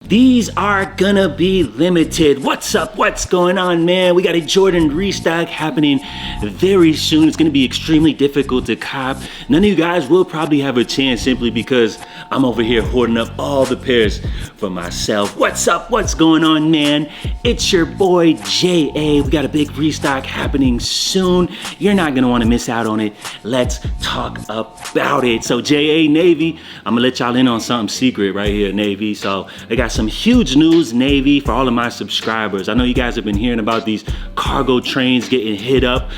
These are gonna be limited. What's up? What's going on, man? We got a Jordan restock happening very soon. It's gonna be extremely difficult to cop. None of you guys will probably have a chance simply because I'm over here hoarding up all the pairs for myself. What's up? What's going on, man? It's your boy JA. We got a big restock happening soon. You're not gonna wanna miss out on it. Let's talk about it. So JA Navy, I'm gonna let y'all in on something secret right here, Navy. So I got some huge news, Navy, for all of my subscribers. I know you guys have been hearing about these cargo trains getting hit up.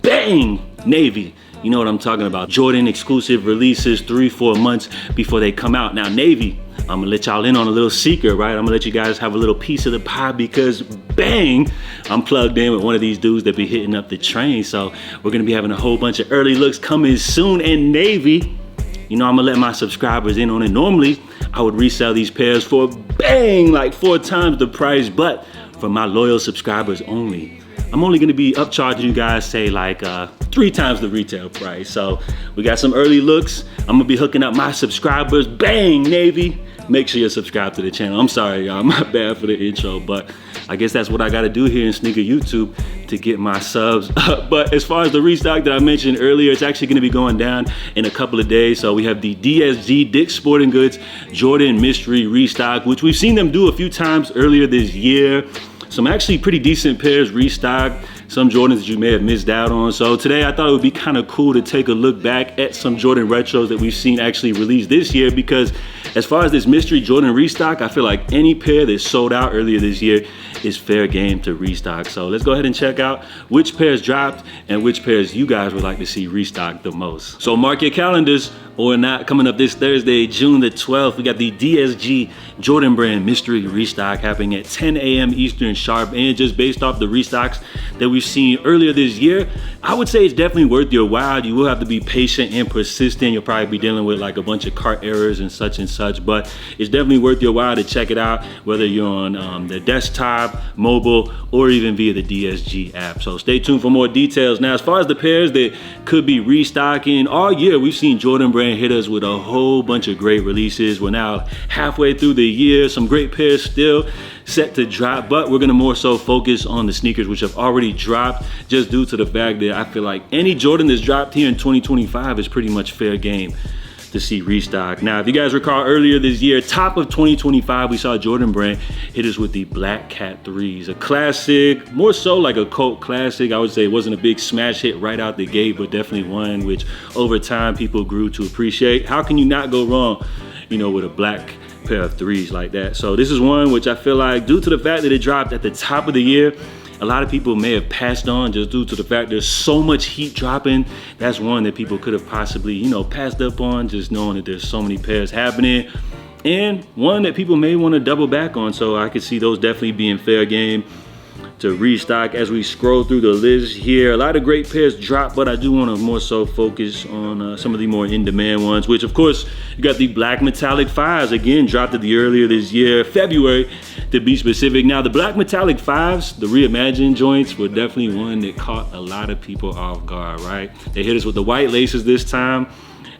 Bang! Navy. You know what I'm talking about. Jordan exclusive releases 3-4 months before they come out. Now, Navy, I'm gonna let y'all in on a little secret, right? I'm gonna let you guys have a little piece of the pie because bang, I'm plugged in with one of these dudes that be hitting up the train. So we're gonna be having a whole bunch of early looks coming soon. And Navy, you know, I'm gonna let my subscribers in on it. Normally, I would resell these pairs for bang, like 4 times the price, but for my loyal subscribers only, I'm only gonna be upcharging you guys, say like 3 times the retail price. So we got some early looks. I'm gonna be hooking up my subscribers. Bang, Navy. Make sure you're subscribed to the channel. I'm sorry, y'all, I'm not bad for the intro, but I guess that's what I gotta do here in sneaker YouTube to get my subs up. But as far as the restock that I mentioned earlier, it's actually gonna be going down in a couple of days. So we have the DSG, Dick's Sporting Goods Jordan Mystery Restock, which we've seen them do a few times earlier this year. Some actually pretty decent pairs restocked, some Jordans that you may have missed out on. So today I thought it would be kind of cool to take a look back at some Jordan retros that we've seen actually released this year, because as far as this mystery Jordan restock, I feel like any pair that sold out earlier this year is fair game to restock. So let's go ahead and check out which pairs dropped and which pairs you guys would like to see restocked the most. So mark your calendars or not. Coming up this Thursday, June the 12th, we got the DSG Jordan brand mystery restock happening at 10 a.m. Eastern sharp. And just based off the restocks that we've seen earlier this year, I would say it's definitely worth your while. You will have to be patient and persistent. You'll probably be dealing with like a bunch of cart errors and such, but it's definitely worth your while to check it out, whether you're on the desktop, mobile, or even via the DSG app. So stay tuned for more details. Now, as far as the pairs that could be restocking, all year we've seen Jordan brand hit us with a whole bunch of great releases. We're now halfway through the year, some great pairs still set to drop, but we're gonna more so focus on the sneakers which have already dropped, just due to the fact that I feel like any Jordan that's dropped here in 2025 is pretty much fair game to see restock. Now, if you guys recall earlier this year, top of 2025, we saw Jordan brand hit us with the Black Cat 3s, a classic, more so like a cult classic. I would say it wasn't a big smash hit right out the gate, but definitely one which over time people grew to appreciate. How can you not go wrong, you know, with a black pair of 3s like that? So this is one which I feel like, due to the fact that it dropped at the top of the year, a lot of people may have passed on just due to the fact there's so much heat dropping. That's one that people could have possibly, you know, passed up on, just knowing that there's so many pairs happening. And one that people may want to double back on. So I could see those definitely being fair game to restock. As we scroll through the list here, a lot of great pairs dropped, but I do want to more so focus on some of the more in-demand ones, which of course, you got the black metallic 5s, again, dropped at the earlier this year, February to be specific. Now, the black metallic 5s, the reimagined joints, were definitely one that caught a lot of people off guard, right? They hit us with the white laces this time.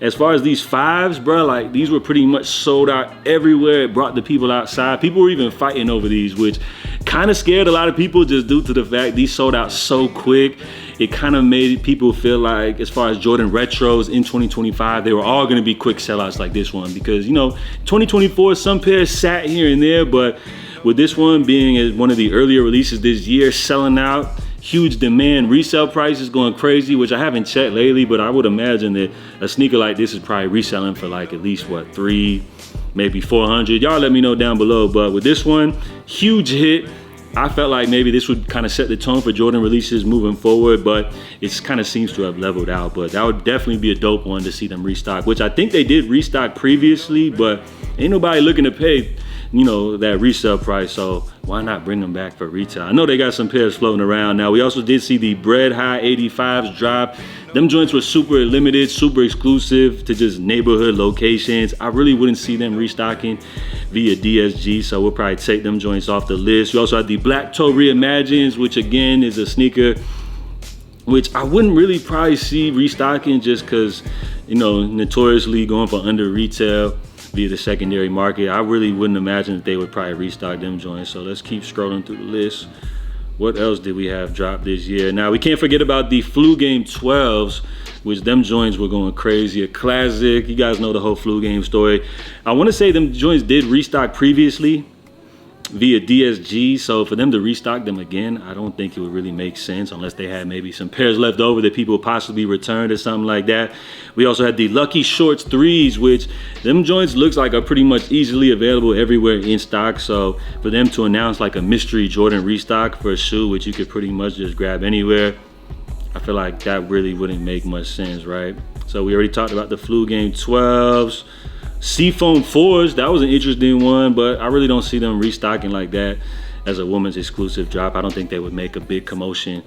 As far as these 5s, bro, like these were pretty much sold out everywhere. It brought the people outside. People were even fighting over these, which kind of scared a lot of people just due to the fact these sold out so quick. It kind of made people feel like, as far as Jordan retros in 2025, they were all gonna be quick sellouts like this one, because, you know, 2024, some pairs sat here and there, but with this one being one of the earlier releases this year, selling out, huge demand, resale prices going crazy, which I haven't checked lately, but I would imagine that a sneaker like this is probably reselling for like at least what, 300, maybe 400. Y'all let me know down below. But with this one, huge hit. I felt like maybe this would kind of set the tone for Jordan releases moving forward, but it kind of seems to have leveled out. But that would definitely be a dope one to see them restock, which I think they did restock previously, but ain't nobody looking to pay, you know, that resale price. So why not bring them back for retail? I know they got some pairs floating around. Now, we also did see the Bread High 85s drop. Them joints were super limited, super exclusive to just neighborhood locations. I really wouldn't see them restocking via DSG, so we'll probably take them joints off the list. We also had the Black Toe Reimagines, which again is a sneaker which I wouldn't really probably see restocking, just because, you know, notoriously going for under retail. via the secondary market. I really wouldn't imagine that they would probably restock them joints. So let's keep scrolling through the list. What else did we have dropped this year? Now, we can't forget about the Flu Game 12s, which them joints were going crazy. A classic. You guys know the whole Flu Game story. I want to say them joints did restock previously via DSG, so for them to restock them again, I don't think it would really make sense unless they had maybe some pairs left over that people possibly returned or something like that. We also had the Lucky Shorts 3s, which them joints looks like are pretty much easily available everywhere in stock. So for them to announce like a mystery Jordan restock for a shoe, which you could pretty much just grab anywhere, I feel like that really wouldn't make much sense, right? So we already talked about the Flu Game 12s. Seafoam 4s, that was an interesting one, but I really don't see them restocking like that as a woman's exclusive drop. I don't think they would make a big commotion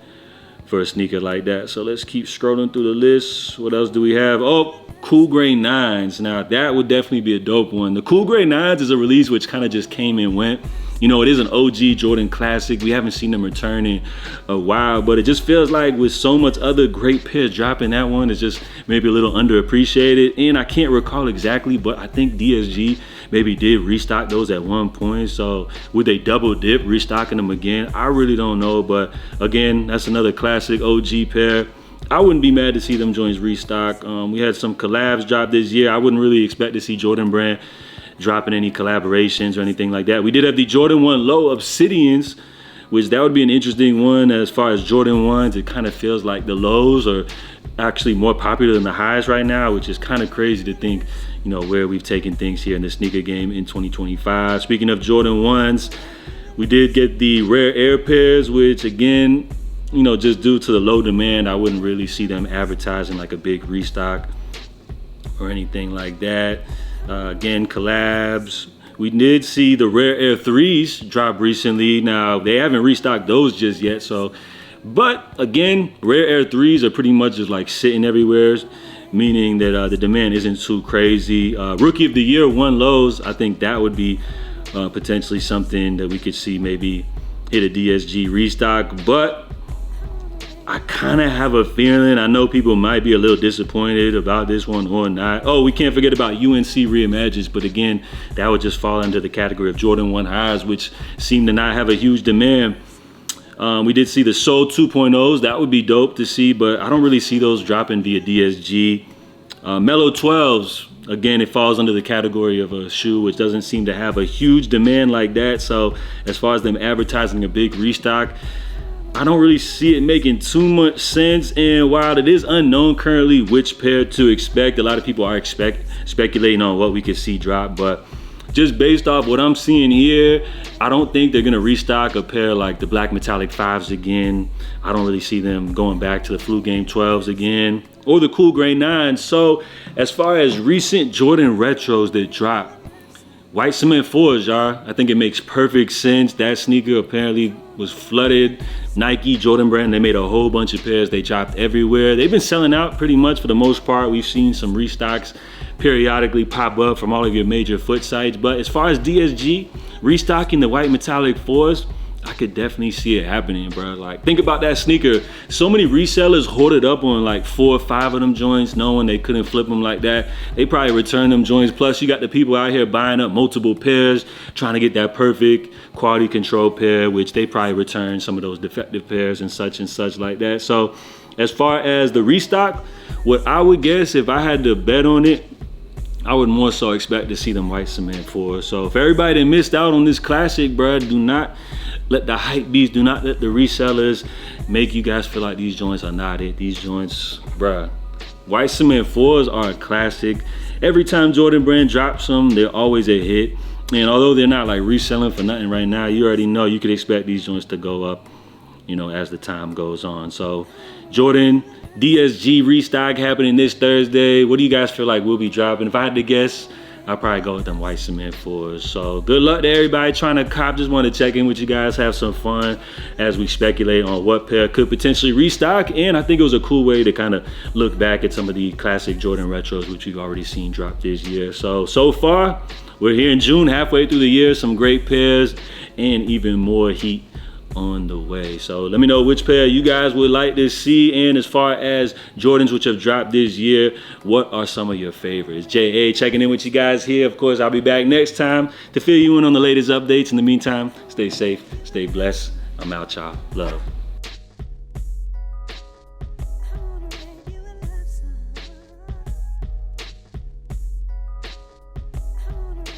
for a sneaker like that. So let's keep scrolling through the list. What else do we have? Oh, Cool Gray 9s. Now that would definitely be a dope one. The Cool Gray 9s is a release which kind of just came and went. You know, it is an OG Jordan classic. We haven't seen them return in a while, but it just feels like with so much other great pairs dropping, that one is just maybe a little underappreciated. And I can't recall exactly, but I think DSG maybe did restock those at one point. So would they double dip restocking them again? I really don't know, but again, that's another classic OG pair. I wouldn't be mad to see them joints restock. We had some collabs drop this year. I wouldn't really expect to see Jordan Brand dropping any collaborations or anything like that. We did have the Jordan 1 Low Obsidians, which that would be an interesting one. As far as Jordan 1s, it kind of feels like the lows are actually more popular than the highs right now, which is kind of crazy to think, you know, where we've taken things here in the sneaker game in 2025. Speaking of Jordan 1s, we did get the Rare Air pairs, which again, you know, just due to the low demand, I wouldn't really see them advertising like a big restock or anything like that. Again, collabs. We did see the Rare Air 3s drop recently. Now, they haven't restocked those just yet, so, but again, Rare Air 3s are pretty much just like sitting everywhere, meaning that the demand isn't too crazy. Rookie of the Year 1 Lows, I think that would be potentially something that we could see maybe hit a DSG restock, but I kind of have a feeling, I know people might be a little disappointed about this one or not. Oh, we can't forget about UNC Reimagines, but again, that would just fall into the category of Jordan 1 highs, which seem to not have a huge demand. We did see the Soul 2.0s, that would be dope to see, but I don't really see those dropping via DSG. Mellow 12s, again, it falls under the category of a shoe which doesn't seem to have a huge demand like that. So as far as them advertising a big restock, I don't really see it making too much sense. And while it is unknown currently which pair to expect, a lot of people are speculating on what we could see drop, but just based off what I'm seeing here, I don't think they're gonna restock a pair like the Black Metallic 5s again. I don't really see them going back to the Flu Game 12s again or the Cool Gray 9s. So as far as recent Jordan retros that drop, White Cement 4s, y'all. I think it makes perfect sense. That sneaker apparently was flooded. Nike, Jordan Brand, they made a whole bunch of pairs. They dropped everywhere. They've been selling out pretty much for the most part. We've seen some restocks periodically pop up from all of your major foot sites. But as far as DSG, restocking the White Metallic 4s, I could definitely see it happening, bro. Like, think about that sneaker. So many resellers hoarded up on like 4 or 5 of them joints, knowing they couldn't flip them like that. They probably returned them joints. Plus, you got the people out here buying up multiple pairs, trying to get that perfect quality control pair, which they probably returned some of those defective pairs and such like that. So, as far as the restock, what I would guess if I had to bet on it, I would more so expect to see them White Cement 4s. So, for everybody that missed out on this classic, bro, do not let the hype beast, do not let the resellers make you guys feel like these joints are not it. These joints, bruh. White Cement 4s are a classic. Every time Jordan Brand drops them, they're always a hit. And although they're not like reselling for nothing right now, you already know you could expect these joints to go up, you know, as the time goes on. So Jordan DSG restock happening this Thursday. What do you guys feel like will be dropping? If I had to guess, I'll probably go with them White Cement 4s. So good luck to everybody trying to cop. Just want to check in with you guys, have some fun as we speculate on what pair could potentially restock. And I think it was a cool way to kind of look back at some of the classic Jordan retros, which we've already seen drop this year. So far, we're here in June, halfway through the year, some great pairs and even more heat on the way. So let me know which pair you guys would like to see, and as far as Jordans which have dropped this year, what are some of your favorites? JA checking in with you guys here. Of course, I'll be back next time to fill you in on the latest updates. In the meantime, stay safe, stay blessed. I'm out, y'all. Love.